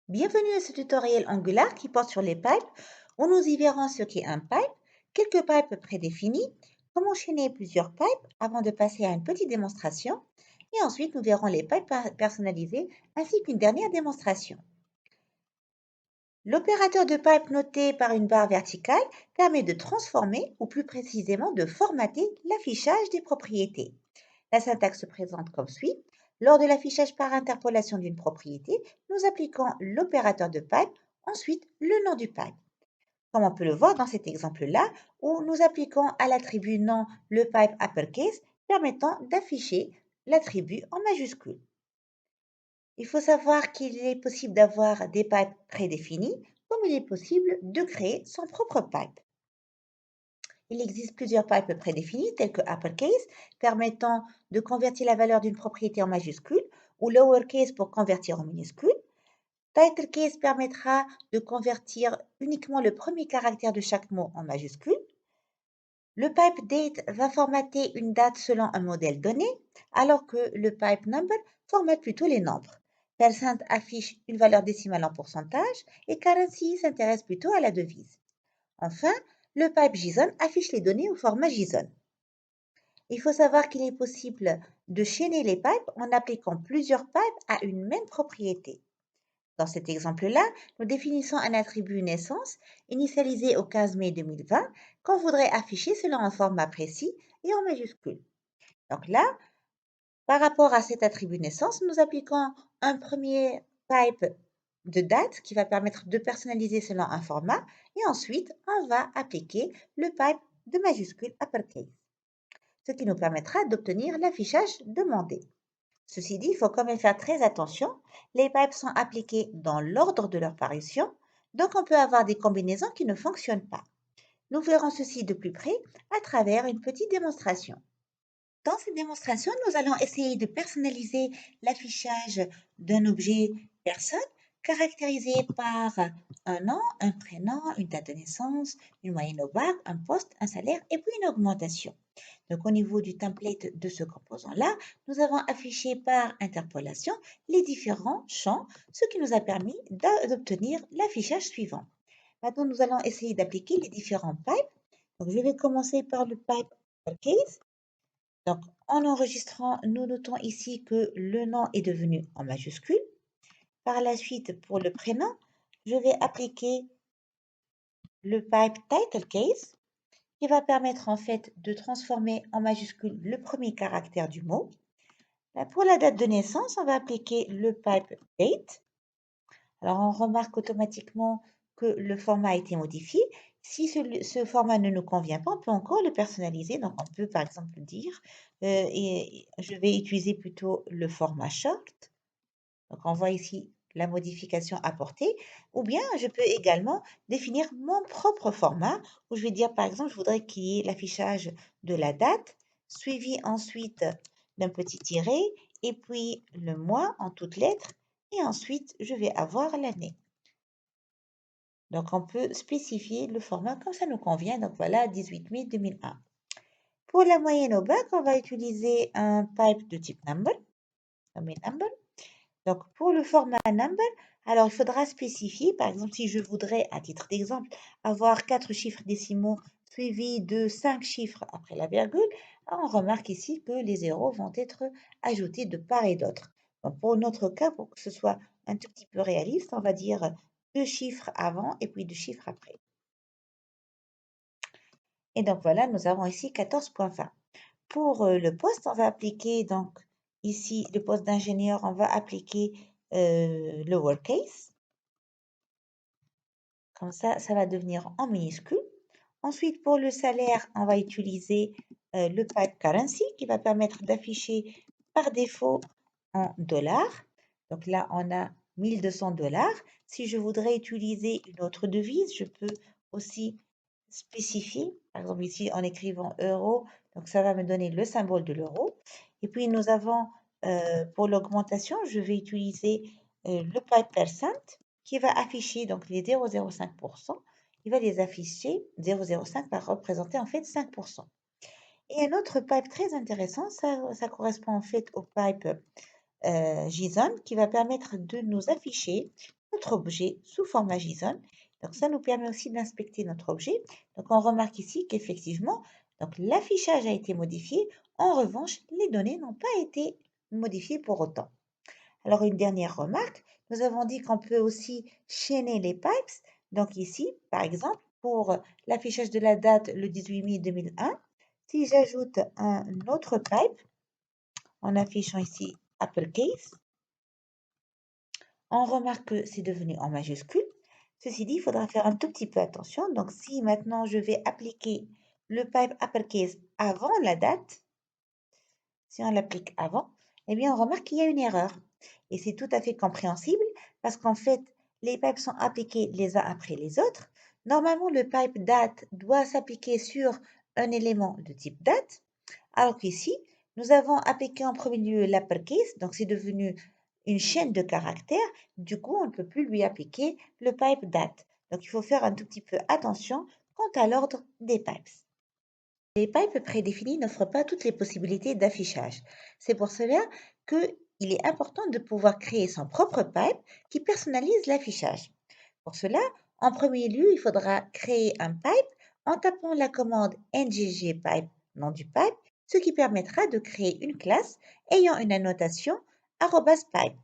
Bienvenue à ce tutoriel Angular qui porte sur les pipes, où nous y verrons ce qu'est un pipe, quelques pipes prédéfinis, comment enchaîner plusieurs pipes avant de passer à une petite démonstration, et ensuite nous verrons les pipes personnalisés ainsi qu'une dernière démonstration. L'opérateur de pipe noté par une barre verticale permet de transformer, ou plus précisément de formater, l'affichage des propriétés. La syntaxe se présente comme suit. Lors de l'affichage par interpolation d'une propriété, nous appliquons l'opérateur de pipe, ensuite le nom du pipe. Comme on peut le voir dans cet exemple-là, où nous appliquons à l'attribut nom le pipe uppercase, permettant d'afficher l'attribut en majuscule. Il faut savoir qu'il est possible d'avoir des pipes prédéfinis, comme il est possible de créer son propre pipe. Il existe plusieurs pipes prédéfinis, tels que uppercase, permettant de convertir la valeur d'une propriété en majuscule, ou lowercase pour convertir en minuscule. Titlecase permettra de convertir uniquement le premier caractère de chaque mot en majuscule. Le pipe date va formater une date selon un modèle donné, alors que le pipe number formate plutôt les nombres. Percent affiche une valeur décimale en pourcentage et currency s'intéresse plutôt à la devise. Enfin, le pipe JSON affiche les données au format JSON. Il faut savoir qu'il est possible de chaîner les pipes en appliquant plusieurs pipes à une même propriété. Dans cet exemple-là, nous définissons un attribut naissance initialisé au 15 mai 2020 qu'on voudrait afficher selon un format précis et en majuscule. Donc là, par rapport à cet attribut naissance, nous appliquons un premier pipe de date qui va permettre de personnaliser selon un format et ensuite on va appliquer le pipe de majuscule uppercase, ce qui nous permettra d'obtenir l'affichage demandé. Ceci dit, il faut quand même faire très attention. Les pipes sont appliquées dans l'ordre de leur parution, donc on peut avoir des combinaisons qui ne fonctionnent pas. Nous verrons ceci de plus près à travers une petite démonstration. Dans cette démonstration, nous allons essayer de personnaliser l'affichage d'un objet personne caractérisé par un nom, un prénom, une date de naissance, une moyenne au bac, un poste, un salaire et puis une augmentation. Donc au niveau du template de ce composant-là, nous avons affiché par interpolation les différents champs, ce qui nous a permis d'obtenir l'affichage suivant. Maintenant, nous allons essayer d'appliquer les différents pipes. Donc je vais commencer par le pipe case. Donc, en enregistrant, nous notons ici que le nom est devenu en majuscule. Par la suite, pour le prénom, je vais appliquer le pipe title case qui va permettre en fait de transformer en majuscule le premier caractère du mot. Là, pour la date de naissance, on va appliquer le pipe date. Alors, on remarque automatiquement que le format a été modifié. Si ce format ne nous convient pas, on peut encore le personnaliser. Donc, on peut par exemple dire, et je vais utiliser plutôt le format short. Donc, on voit ici la modification apportée. Ou bien, je peux également définir mon propre format, où je vais dire, par exemple, je voudrais qu'il y ait l'affichage de la date, suivi ensuite d'un petit tiret, et puis le mois en toutes lettres, et ensuite, je vais avoir l'année. Donc, on peut spécifier le format comme ça nous convient. Donc, voilà, 18 mai 2001. Pour la moyenne au bac, on va utiliser un pipe de type number, nommé number. Donc, pour le format number, alors il faudra spécifier, par exemple, si je voudrais, à titre d'exemple, avoir 4 chiffres décimaux suivis de 5 chiffres après la virgule, on remarque ici que les zéros vont être ajoutés de part et d'autre. Donc, pour notre cas, pour que ce soit un tout petit peu réaliste, on va dire 2 chiffres avant et puis 2 chiffres après. Et donc voilà, nous avons ici 14,20. Pour le poste, on va appliquer donc ici le poste d'ingénieur, on va appliquer lowercase. Comme ça va devenir en minuscule. Ensuite, pour le salaire, on va utiliser le pipe currency qui va permettre d'afficher par défaut en dollars. Donc là, on a 1200 dollars. Si je voudrais utiliser une autre devise, je peux aussi spécifier, par exemple ici en écrivant euro, donc ça va me donner le symbole de l'euro. Et puis nous avons, pour l'augmentation, je vais utiliser le pipe percent qui va afficher donc les 0,05%. Il va les afficher, 0,05 va représenter en fait 5%. Et un autre pipe très intéressant, ça correspond en fait au pipe JSON qui va permettre de nous afficher notre objet sous format JSON. Donc ça nous permet aussi d'inspecter notre objet. Donc on remarque ici qu'effectivement, donc l'affichage a été modifié. En revanche, les données n'ont pas été modifiées pour autant. Alors une dernière remarque, nous avons dit qu'on peut aussi chaîner les pipes. Donc ici, par exemple, pour l'affichage de la date le 18 mai 2001, si j'ajoute un autre pipe en affichant ici uppercase, on remarque que c'est devenu en majuscule. Ceci dit, il faudra faire un tout petit peu attention. Donc si maintenant je vais appliquer le pipe uppercase avant la date, si on l'applique avant, eh bien on remarque qu'il y a une erreur. Et c'est tout à fait compréhensible parce qu'en fait, les pipes sont appliqués les uns après les autres. Normalement, le pipe date doit s'appliquer sur un élément de type date, alors qu'ici, nous avons appliqué en premier lieu l'uppercase, donc c'est devenu une chaîne de caractères. Du coup, on ne peut plus lui appliquer le pipe date. Donc, il faut faire un tout petit peu attention quant à l'ordre des pipes. Les pipes prédéfinis n'offrent pas toutes les possibilités d'affichage. C'est pour cela qu'il est important de pouvoir créer son propre pipe qui personnalise l'affichage. Pour cela, en premier lieu, il faudra créer un pipe en tapant la commande ngg-pipe, nom du pipe, ce qui permettra de créer une classe ayant une annotation @pipe.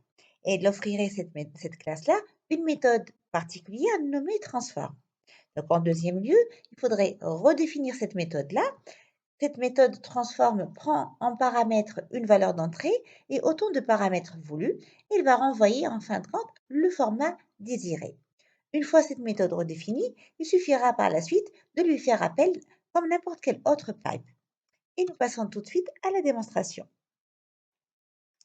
Et il offrirait cette classe-là une méthode particulière nommée transform. Donc, en deuxième lieu, il faudrait redéfinir cette méthode-là. Cette méthode transform prend en paramètre une valeur d'entrée et autant de paramètres voulus. Il va renvoyer en fin de compte le format désiré. Une fois cette méthode redéfinie, il suffira par la suite de lui faire appel comme n'importe quel autre pipe. Et nous passons tout de suite à la démonstration.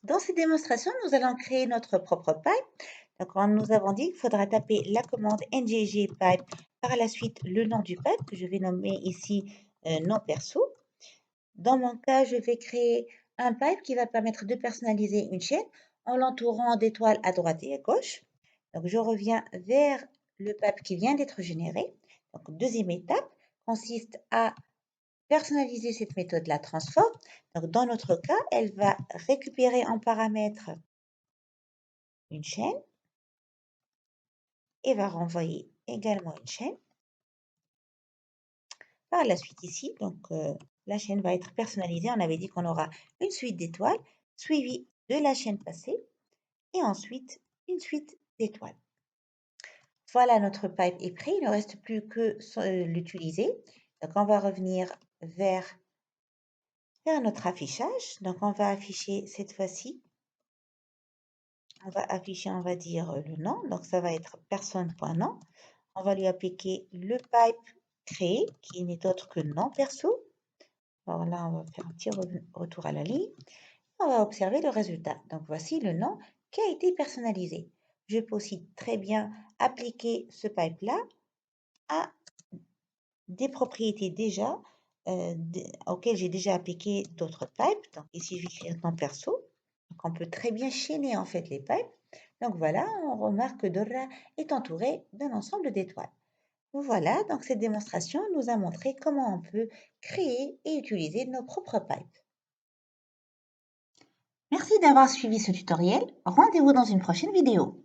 Dans cette démonstration, nous allons créer notre propre pipe. Donc, nous avons dit qu'il faudra taper la commande ngg pipe, par la suite le nom du pipe que je vais nommer ici nom perso. Dans mon cas, je vais créer un pipe qui va permettre de personnaliser une chaîne en l'entourant d'étoiles à droite et à gauche. Donc, je reviens vers le pipe qui vient d'être généré. Donc, deuxième étape consiste à personnaliser cette méthode-là transform. Donc, dans notre cas, elle va récupérer en paramètre une chaîne et va renvoyer également une chaîne. Par la suite ici, donc la chaîne va être personnalisée. On avait dit qu'on aura une suite d'étoiles suivie de la chaîne passée et ensuite une suite d'étoiles. Voilà, notre pipe est prêt. Il ne reste plus que l'utiliser. Donc, on va revenir vers notre affichage. Donc, on va afficher cette fois-ci. On va afficher, on va dire, le nom. Donc, ça va être personne.nom. On va lui appliquer le pipe créé, qui n'est autre que nom perso. Alors là, on va faire un petit retour à la ligne. On va observer le résultat. Donc, voici le nom qui a été personnalisé. Je peux aussi très bien appliquer ce pipe-là à des propriétés déjà auxquelles j'ai déjà appliqué d'autres pipes. Donc, ici, je vais écrire nom perso. Donc, on peut très bien chaîner en fait les pipes. Donc, voilà, on remarque que Dora est entourée d'un ensemble d'étoiles. Voilà, donc cette démonstration nous a montré comment on peut créer et utiliser nos propres pipes. Merci d'avoir suivi ce tutoriel. Rendez-vous dans une prochaine vidéo.